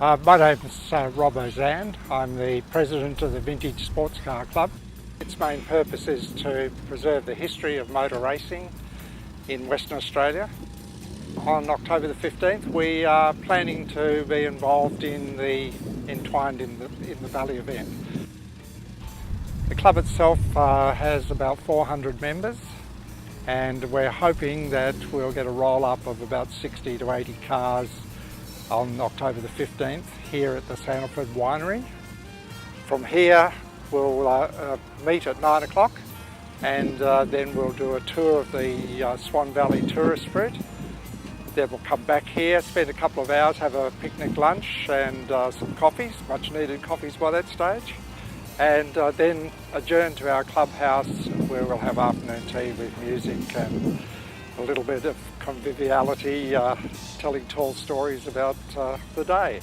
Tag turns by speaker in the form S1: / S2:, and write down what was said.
S1: My name's Rob Ozan. I'm the president of the Vintage Sports Car Club. Its main purpose is to preserve the history of motor racing in Western Australia. On October the 15th, we are planning to be involved in the Entwined in the Valley event. The club itself has about 400 members, and we're hoping that we'll get a roll-up of about 60 to 80 cars on October the 15th here at the Sandalford Winery. From here we'll meet at 9 o'clock and then we'll do a tour of the Swan Valley tourist route. Then we'll come back here, spend a couple of hours, have a picnic lunch and some coffees, much needed coffees by that stage, and then adjourn to our clubhouse where we'll have afternoon tea with music and a little bit of conviviality, telling tall stories about the day.